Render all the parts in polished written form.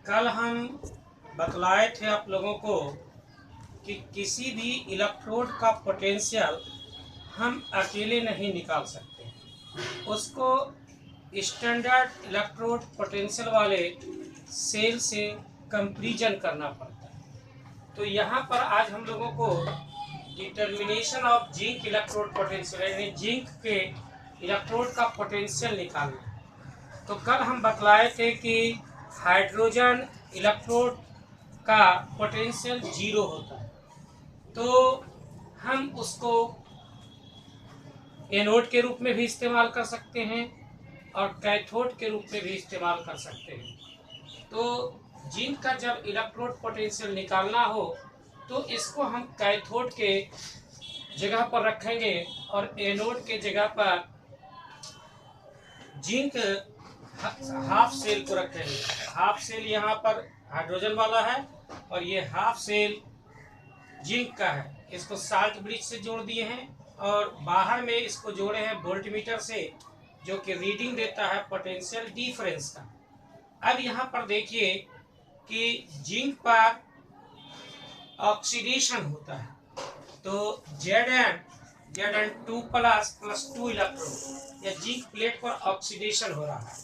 कल हम बतलाए थे आप लोगों को कि किसी भी इलेक्ट्रोड का पोटेंशियल हम अकेले नहीं निकाल सकते। उसको स्टैंडर्ड इलेक्ट्रोड पोटेंशियल वाले सेल से कंपैरिजन करना पड़ता है। तो यहाँ पर आज हम लोगों को determination of zinc electrode potential यानी जिंक के इलेक्ट्रोड का पोटेंशियल निकालना है। तो कल हम बतलाए थे कि हाइड्रोजन इलेक्ट्रोड का पोटेंशियल 0 होता है, तो हम उसको एनोड के रूप में भी इस्तेमाल कर सकते हैं और कैथोड के रूप में भी इस्तेमाल कर सकते हैं। तो जिंक का जब इलेक्ट्रोड पोटेंशियल निकालना हो तो इसको हम कैथोड के जगह पर रखेंगे और एनोड के जगह पर जिंक हाफ सेल को रखेंगे। हाफ सेल यहाँ पर हाइड्रोजन वाला है और ये हाफ सेल जिंक का है। इसको साल्ट ब्रिज से जोड़ दिए हैं और बाहर में इसको जोड़े हैं वोल्टमीटर से, जो कि रीडिंग देता है पोटेंशियल डिफरेंस का। अब यहाँ पर देखिए कि जिंक पर ऑक्सीडेशन होता है, तो Zn 2++2 इलेक्ट्रॉन या जिंक प्लेट पर ऑक्सीडेशन हो रहा है,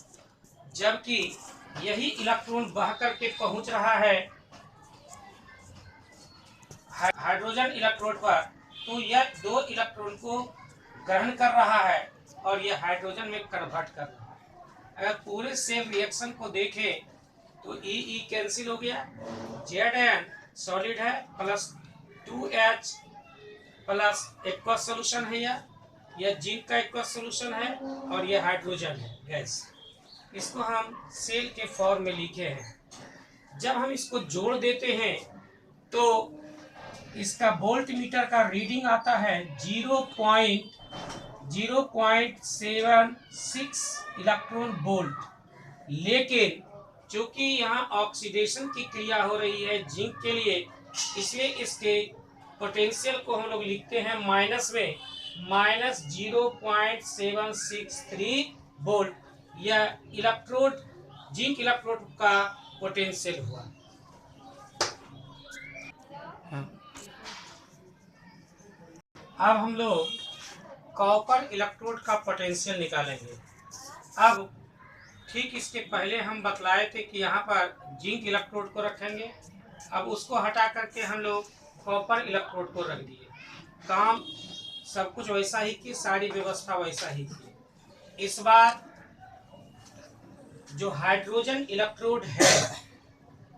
जबकि यही इलेक्ट्रॉन बह करके पहुंच रहा है हाइड्रोजन इलेक्ट्रोड पर। तो यह 2 इलेक्ट्रॉन को ग्रहण कर रहा है और यह हाइड्रोजन में कन्वर्ट कर रहा है। अगर पूरे सेम रिएक्शन को देखें तो ई कैंसिल हो गया, Zn सॉलिड है plus 2H plus aqueous solution है, यह जिंक का एक्वस सोल्यूशन है और यह हाइड्रोजन है गैस। इसको हम सेल के फॉर्म में लिखे हैं। जब हम इसको जोड़ देते हैं तो इसका वोल्ट मीटर का रीडिंग आता है 0.76 इलेक्ट्रॉन वोल्ट। लेकिन चूंकि यहाँ ऑक्सीडेशन की क्रिया हो रही है जिंक के लिए, इसलिए इसके पोटेंशियल को हम लोग लिखते हैं माइनस में -0.763 वोल्ट। यह इलेक्ट्रोड जिंक इलेक्ट्रोड का पोटेंशियल हुआ। अब हम लोग कॉपर इलेक्ट्रोड का पोटेंशियल निकालेंगे। अब ठीक इसके पहले हम बतलाए थे कि यहाँ पर जिंक इलेक्ट्रोड को रखेंगे। अब उसको हटा करके हम लोग कॉपर इलेक्ट्रोड को रख दिए। काम सब कुछ वैसा ही की, सारी व्यवस्था वैसा ही की। इस बार जो हाइड्रोजन इलेक्ट्रोड है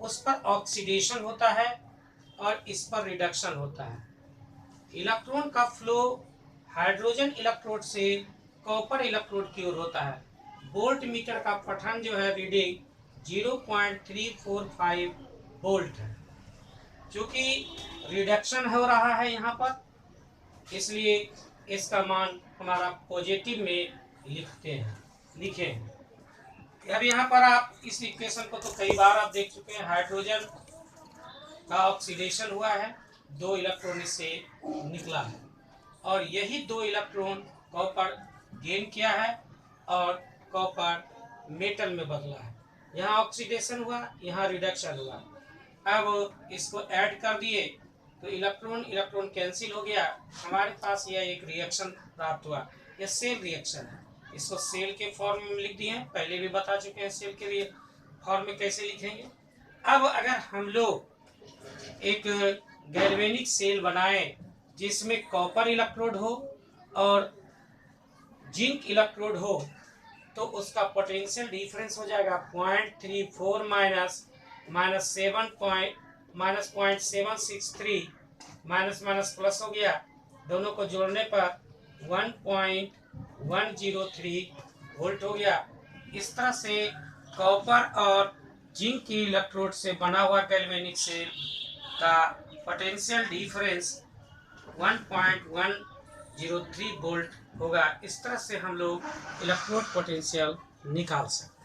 उस पर ऑक्सीडेशन होता है और इस पर रिडक्शन होता है। इलेक्ट्रॉन का फ्लो हाइड्रोजन इलेक्ट्रोड से कॉपर इलेक्ट्रोड की ओर होता है। वोल्ट मीटर का पठन जो है रीडिंग 0.345 वोल्ट है। चूंकि रिडक्शन हो रहा है यहाँ पर, इसलिए इसका मान हमारा पॉजिटिव में लिखे हैं। अब यहाँ पर आप इस इक्वेशन को तो कई बार आप देख चुके हैं। हाइड्रोजन का ऑक्सीडेशन हुआ है, 2 इलेक्ट्रॉन इससे निकला है और यही 2 इलेक्ट्रॉन कॉपर गेन किया है और कॉपर मेटल में बदला है। यहाँ ऑक्सीडेशन हुआ, यहाँ रिडक्शन हुआ। अब इसको ऐड कर दिए तो इलेक्ट्रॉन कैंसिल हो गया। हमारे पास यह एक रिएक्शन प्राप्त हुआ। यह सेल रिएक्शन है। इसको सेल के फॉर्म में लिख दिए हैं, पहले भी बता चुके हैं सेल के फॉर्म में कैसे लिखेंगे। अब अगर हम लोग एक गैल्वेनिक सेल बनाएं जिसमें कॉपर इलेक्ट्रोड हो और जिंक इलेक्ट्रोड हो, तो उसका पोटेंशियल डिफरेंस हो जाएगा 0.34 -0.763 माइनस प्लस हो गया। दोनों को जोड़ने पर 1.103 वोल्ट हो गया। इस तरह से कॉपर और जिंक की इलेक्ट्रोड से बना हुआ गैल्वेनिक सेल का पोटेंशियल डिफरेंस 1.103 वोल्ट होगा। इस तरह से हम लोग इलेक्ट्रोड पोटेंशियल निकाल सकते हैं।